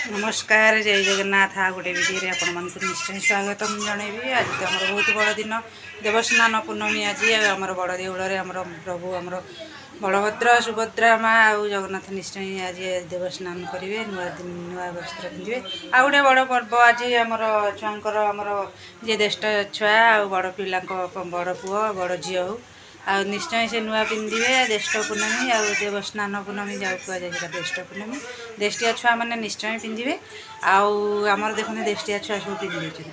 नमस्कार जय जगन्नाथ आ गोटे वीडियो आपण मानक निश्चय स्वागत जनइबी। आज तो आम बहुत बड़ दिन देवस्नान पूर्णमी। आज आम बड़ देउल आम प्रभु आम बलभद्र सुभद्रा माँ आउ जगन्नाथ निश्चय आज देवस्नान करेंगे, नुआ वस्त्र पिंधे। आ गए बड़ पर्व आज आमर छुआर आमर जी ज्येष्ठ छुआ आ बड़ पिला बड़ पुओ बड़ झी हो आ निश्चय से नुआ पिंधे। ज्येष्ठ पूर्णमी आ देवस्नान पूर्णमी जा ज्येष्ठ पूर्णमी देष्टिया छुआ मैंने निश्चय पिंधे। आमर देखते देष्टिया छुआ सब पिंधे,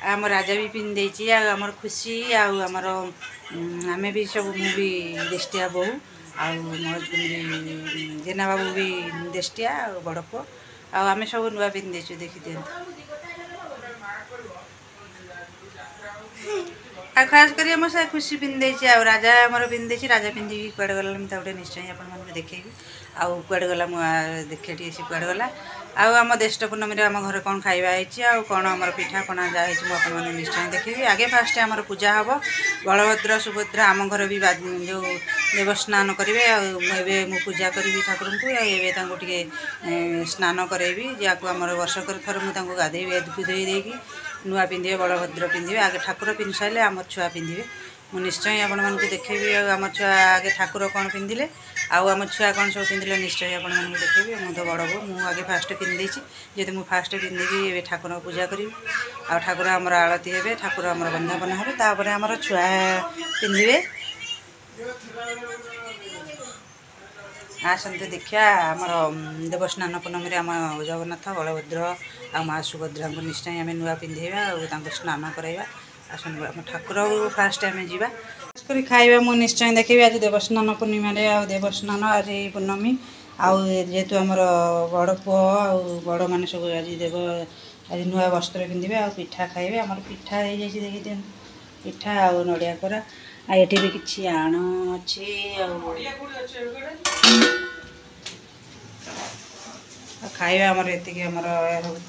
आम राजा भी पिंधे, आमर खुशी आमर आम भी सब मु भी देष्टिया बहु आम जेना बाबू भी देष्टिया बड़ पुओ आम सब नुआ पिंधे देखी दिखते। आ खास कर आम से खुशी पिंधे राजा आमर पिंधे, राजा पिंधिकी कड़े गला गोटे निश्चय आप देखेबी आउ कड़े गला देखे सी कड़े गला आम ज्येष्ठ पूर्णमी आम घर कौन खाଇବା है कौन आम पिठा पना जहाँ आप निश्चय देखेबी। आगे फास्ट आमर पूजा हम बलभद्र सुभद्रा आम घर भी जो देवस्नान करेंगे। मु पूजा करी ठाकुर को टे स्नान करेबी जहाँ आम वर्षक थर मुझे गाधेबी धोई देकी नुआ पिंधे बलभद्र पिंधे। आगे ठाकुर पिंधि सारे आम छुआ पिंधे। मु निश्चय आपण मानक देखेबी आम छुआ आगे ठाकुर कौन पिंधिले आम छुआ कौन सब पिंधिले निश्चय आपण मानक देखेबी। मु तो बड़ बो मु आगे फास्ट पिंधे जेहेतु मु फास्ट पिंधिकी ठाकुर पूजा करी आ ठाकुर आमर आलती हे ठाकुर आमर बंधापना हे तापर आमर छुआ पिंधे। आसते देखिया आमर देवस्नान पूर्णमी आम जगन्नाथ बलभद्र आ माँ सुभद्रा को निश्चय आम नुआ पिंधेबा और स्नान कराइबा। आसते आम ठाकुर फास्ट आम जावा कर खाइबा। मु निश्चय देखी आज देवस्नान पूर्णिमा आ देवस्नान आज पूर्णमी आहेतु आमर बड़ पुओ आ बड़ मान सब आज देव आज नुआ वस्त्र पिंधे आ पिठा खाइबे। आमर पिठा हो जाए देखी दिखाँ पिठा आ नड़िया कोरा ये भी किसी आण अच्छी खाइबा आमर ये आमर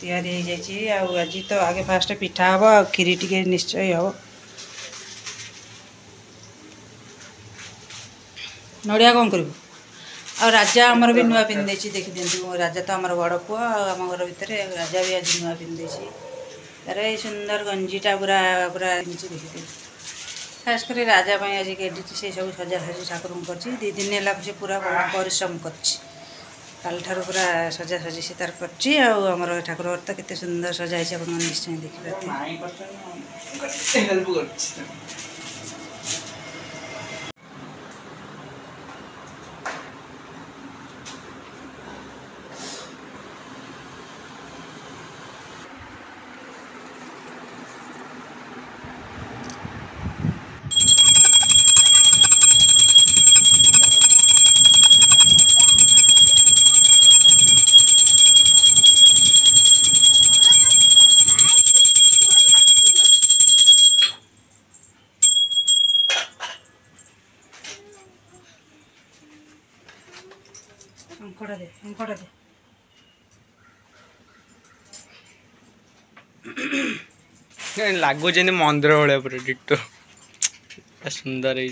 तैयारी हो जाए। आज तो आगे फास्ट पिठा हम आ खीरी टी निश्चय हम नड़िया कौन कर राजा आमर भी नुआ पिंधे देखी दिखाँ। राजा तो आमर बड़ पुओ आम घर भितर राजा भी आज नुआ पिंधे तार ये सुंदर गंजीटा पूरा पूरा देखी दिखाँ। खास कर राजा आज एडिट से सब सजा सजी ठाकुर कर दी दिन है पूरा परिश्रम कर पूरा सजा सजी से तार कर ठाकुर तो केते सुंदर सजाई आप निश्चय देखिए। अंकड़ा दे लागू मंदिर भाया पूरा डिटो सुंदर है।